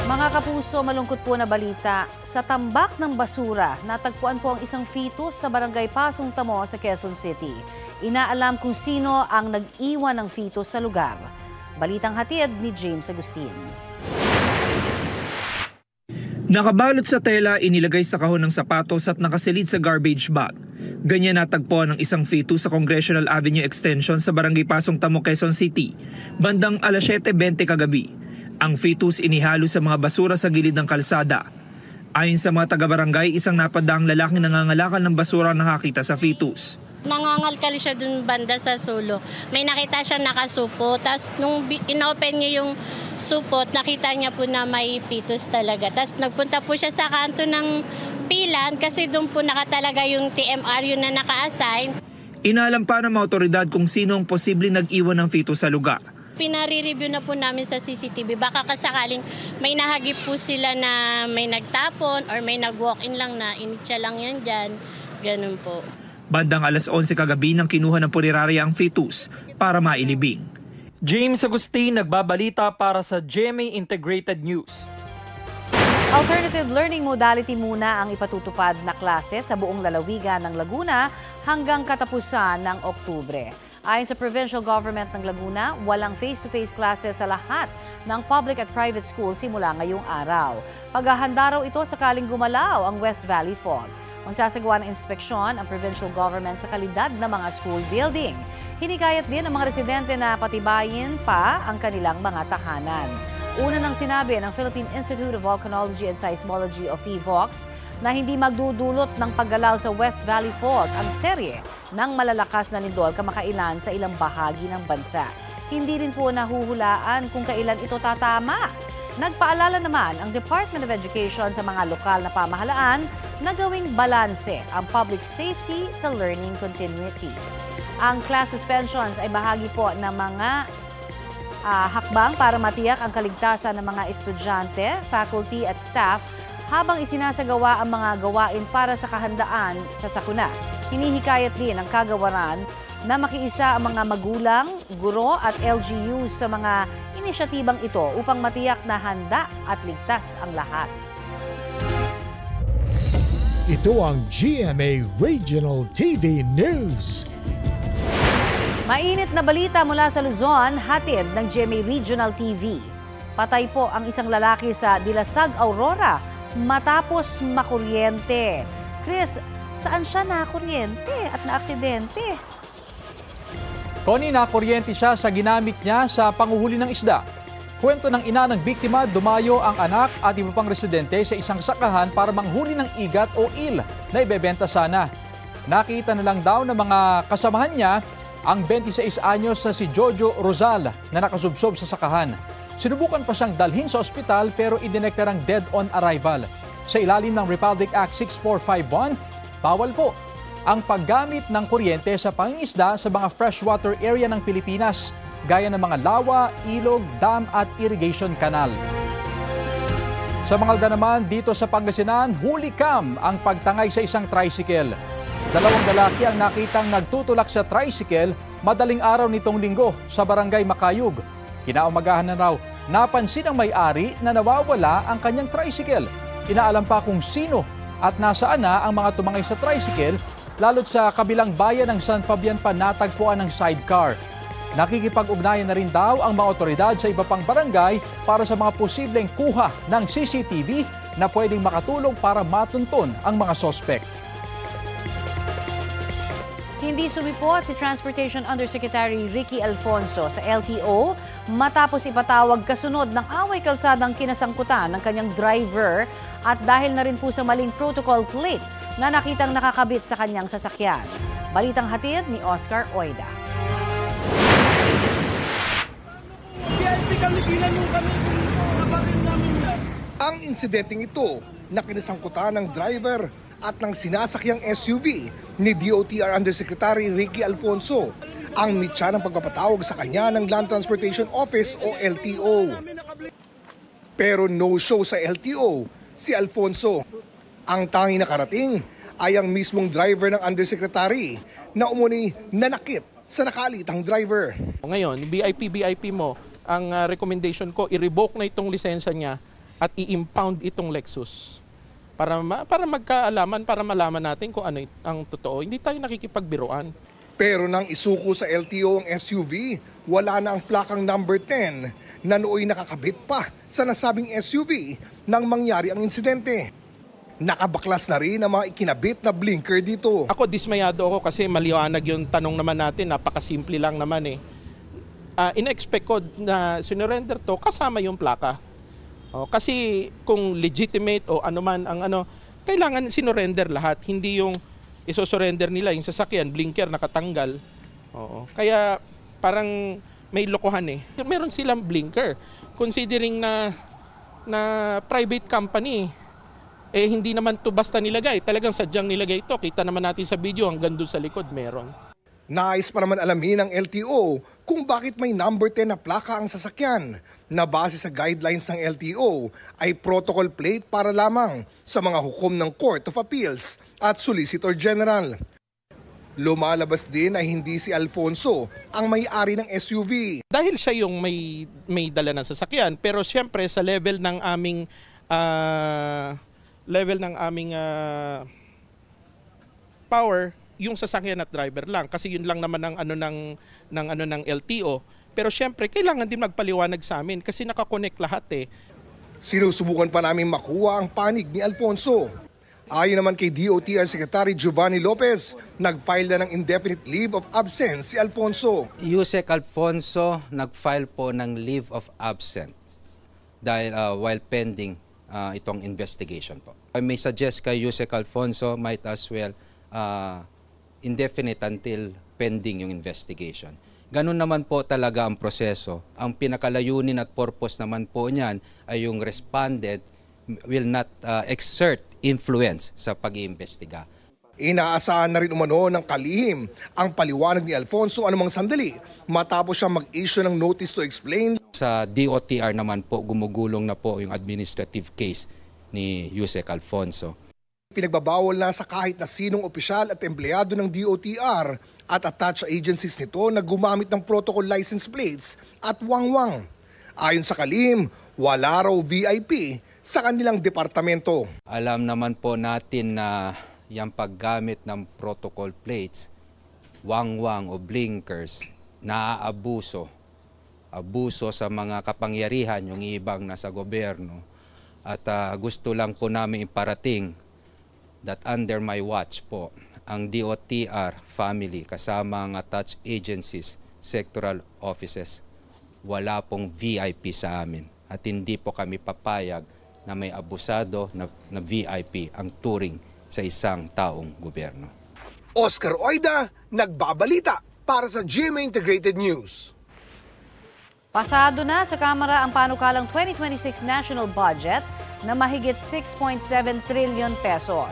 Mga kapuso, malungkot po na balita. Sa tambak ng basura, natagpuan po ang isang fetus sa barangay Pasong Tamo sa Quezon City. Inaalam kung sino ang nag-iwan ng fetus sa lugar. Balitang hatid ni James Agustin. Nakabalot sa tela, inilagay sa kahon ng sapatos at nakasilid sa garbage bag. Ganyan natagpuan ng isang fetus sa Congressional Avenue Extension sa barangay Pasong Tamo, Quezon City, bandang alas 7:20 kagabi. Ang fetus inihalo sa mga basura sa gilid ng kalsada. Ayon sa mga taga-barangay, isang napadaang lalaking nangangalakal ng basura ang nakakita sa fetus. Nangangalkal siya dun banda sa sulo. May nakita siya nakasupo. Tapos nung inopen niya yung supot, nakita niya po na may fetus talaga. Tapos nagpunta po siya sa kanto ng pilan kasi doon po nakatalaga yung TMR yun na naka-assign. Inaalam pa ng mga otoridad kung sino ang posibleng nag-iwan ng fetus sa lugar. Pinare-review na po namin sa CCTV. Baka kasakaling may nahagip po sila na may nagtapon or may nag-walk-in lang na initsa lang yan dyan. Ganun po. Bandang alas 11 kagabi nang kinuha ng punerarya ang fetus para mailibing. James Agustin nagbabalita para sa GMA Integrated News. Alternative learning modality muna ang ipatutupad na klase sa buong lalawigan ng Laguna hanggang katapusan ng Oktubre. Ayon sa provincial government ng Laguna, walang face-to-face classes sa lahat ng public at private schools simula ngayong araw. Paghahanda raw ito sakaling gumalaw ang West Valley Fog. Magsasagawa ng inspeksyon ang provincial government sa kalidad ng mga school building. Hinikayat din ang mga residente na patibayin pa ang kanilang mga tahanan. Una nang sinabi ng Philippine Institute of Volcanology and Seismology o PHIVOLCS na hindi magdudulot ng paggalaw sa West Valley Fault ang serye ng malalakas na lindol kamakailan sa ilang bahagi ng bansa. Hindi rin po nahuhulaan kung kailan ito tatama. Nagpaalala naman ang Department of Education sa mga lokal na pamahalaan na gawing balanse ang public safety sa learning continuity. Ang class suspensions ay bahagi po ng mga hakbang para matiyak ang kaligtasan ng mga estudyante, faculty at staff habang isinasagawa ang mga gawain para sa kahandaan sa sakuna. Hinihikayat din ang kagawaran na makiisa ang mga magulang, guro at LGUs sa mga inisyatibang ito upang matiyak na handa at ligtas ang lahat. Ito ang GMA Regional TV News. Mainit na balita mula sa Luzon, hatid ng GMA Regional TV. Patay po ang isang lalaki sa Dilasag, Aurora matapos makuryente. Chris, saan siya nakuryente at naaksidente? Connie, nakuryente siya sa ginamit niya sa panguhuli ng isda. Kwento ng ina ng biktima, dumayo ang anak at iba pang residente sa isang sakahan para manghuli ng igat o eel na ibebenta sana. Nakita na lang daw ng mga kasamahan niya ang 26 anyos sa si Jojo Rosal na nakasubsob sa sakahan. Sinubukan pa siyang dalhin sa ospital pero idineklarang dead on arrival. Sa ilalim ng Republic Act 6451, bawal po ang paggamit ng kuryente sa pangingisda sa mga freshwater area ng Pilipinas, gaya ng mga lawa, ilog, dam at irrigation canal. Sa Mangalda naman, dito sa Pangasinan, huli cam ang pagtangay sa isang tricycle. Dalawang lalaki ang nakitang nagtutulak sa tricycle madaling araw nitong linggo sa barangay Makayug. Kinaumagahan na raw, napansin ng may-ari na nawawala ang kanyang tricycle. Inaalam pa kung sino at nasaan na ang mga tumangay sa tricycle, lalo't sa kabilang bayan ng San Fabian pa natagpuan ng sidecar. Nakikipag-ugnayan na rin daw ang mga otoridad sa iba pang barangay para sa mga posibleng kuha ng CCTV na pwedeng makatulong para matunton ang mga sospek. Hindi sumipot si Transportation Undersecretary Ricky Alfonso sa LTO matapos ipatawag kasunod ng away kalsadang kinasangkutan ng kanyang driver at dahil na rin po sa maling protocol plate na nakitang nakakabit sa kanyang sasakyan. Balitang hatid ni Oscar Oida. Ang insidenteng ito na kinasangkutan ng driver at ng sinasakyang SUV ni DOTR Undersecretary Ricky Alfonso ang mitya ng pagpapatawag sa kanya ng Land Transportation Office o LTO. Pero no-show sa LTO si Alfonso. Ang tanging nakarating ay ang mismong driver ng Undersecretary na umuni nanakit sa nakalitang driver. Ngayon, VIP mo, ang recommendation ko, i-revoke na itong lisensya niya at i-impound itong Lexus para magkaalaman, para malaman natin kung ano ang totoo. Hindi tayo nakikipagbiruan. Pero nang isuko sa LTO ang SUV, wala na ang plakang number 10 na nooy nakakabit pa sa nasabing SUV nang mangyari ang insidente. Nakabaklas na rin ang mga ikinabit na blinker dito. Ako dismayado ako kasi maliwanag yung tanong naman natin, napakasimple lang naman eh. In-expect ko na sinurrender to kasama yung plaka. Kasi kung legitimate o anuman ang kailangan sinurrender lahat, hindi yung isosurrender nila yung sasakyan, blinker nakatanggal. Kaya parang may lokohan eh. Meron silang blinker considering na private company. Hindi naman to basta nilagay. Talagang sadyang nilagay ito. Kita naman natin sa video hanggang doon sa likod meron. Nais pa naman alamin ng LTO kung bakit may number 10 na plaka ang sasakyan na base sa guidelines ng LTO ay protocol plate para lamang sa mga hukom ng Court of Appeals at Solicitor General. Lumalabas din na hindi si Alfonso ang may-ari ng SUV. Dahil siya yung may dala ng sasakyan, pero siyempre sa level ng aming power, yung sasakyan at driver lang kasi yun lang naman ang ng LTO. Pero siyempre kailangan din magpaliwanag sa amin kasi nakakonect lahat eh. Sinusubukan pa namin makuha ang panig ni Alfonso. Ayon naman kay DOTR Secretary Giovanni Lopez, nag-file na ng indefinite leave of absence si Alfonso. Yusek Alfonso nag-file po ng leave of absence dahil while pending itong investigation po. I may suggest kay Yusek Alfonso might as well indefinite until pending yung investigation. Ganun naman po talaga ang proseso. Ang pinakalayunin at purpose naman po niyan ay yung respondent will not exert influence sa pag-iimbestiga. Inaasahan na rin umano ng kalihim ang paliwanag ni Alfonso anumang sandali matapos siya mag-issue ng notice to explain. Sa DOTR naman po gumugulong na po yung administrative case ni Yusek Alfonso. Pinagbabawal na sa kahit na sinong opisyal at empleyado ng DOTR at attached agencies nito na gumamit ng protocol license plates at wangwang. Ayon sa kalihim, wala raw VIP sa kanilang departamento. Alam naman po natin na yung paggamit ng protocol plates, wangwang o blinkers, naaabuso. Abuso sa mga kapangyarihan, yung ibang nasa gobyerno. At gusto lang po namin iparating that under my watch po, ang DOTR family kasama ang attached agencies, sectoral offices, wala pong VIP sa amin. At hindi po kami papayag na may abusado na VIP ang turing sa isang taong gobyerno. Oscar Oida, nagbabalita para sa GMA Integrated News. Pasado na sa Kamara ang panukalang 2026 national budget na mahigit 6.7 trillion pesos.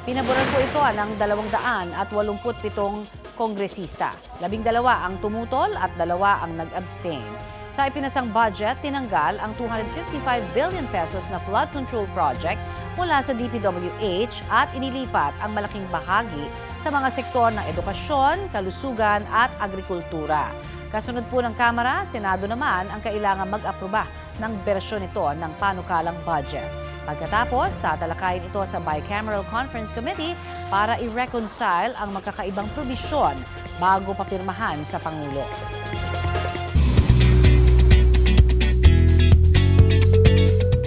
Pinaboran po ito ng 287 kongresista. 12 ang tumutol at 2 ang nag-abstain. Sa ipinasang budget, tinanggal ang 255 billion pesos na flood control project mula sa DPWH at inilipat ang malaking bahagi sa mga sektor ng edukasyon, kalusugan at agrikultura. Kasunod po ng Kamara, Senado naman ang kailangan mag-aproba ng bersyon nito ng panukalang budget. Pagkatapos, tatalakayin ito sa Bicameral Conference Committee para i-reconcile ang magkakaibang probisyon bago papirmahan sa Pangulo.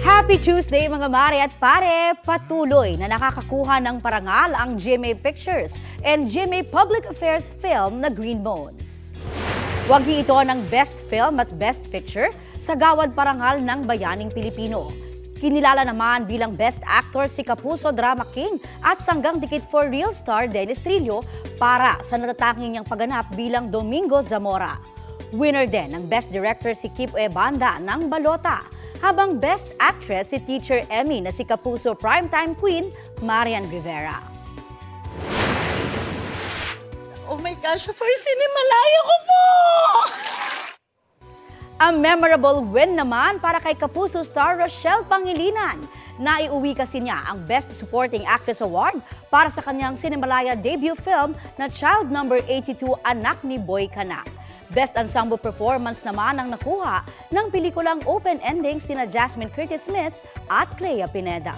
Happy Tuesday mga mare at pare! Patuloy na nakakakuha ng parangal ang GMA Pictures and GMA Public Affairs film na Green Bones. Wagi ito ng Best Film at Best Picture sa Gawad Parangal ng Bayaning Pilipino. Kinilala naman bilang Best Actor si Kapuso Drama King at Sanggang Dikit for Real star Dennis Trillo para sa natatanging niyang pagganap bilang Domingo Zamora. Winner din ng Best Director si Kip Banda ng Balota, habang Best Actress si Teacher Emmy na si Kapuso Primetime Queen Marian Rivera. Oh my gosh, first Cinemalaya ko po! Ang memorable win naman para kay Kapuso star Rochelle Pangilinan. Naiuwi kasi niya ang Best Supporting Actress Award para sa kanyang Cinemalaya debut film na Child No. 82, Anak ni Boy Canak. Best Ensemble Performance naman ang nakuha ng pelikulang Open Endings nina Jasmine Curtis Smith at Clea Pineda.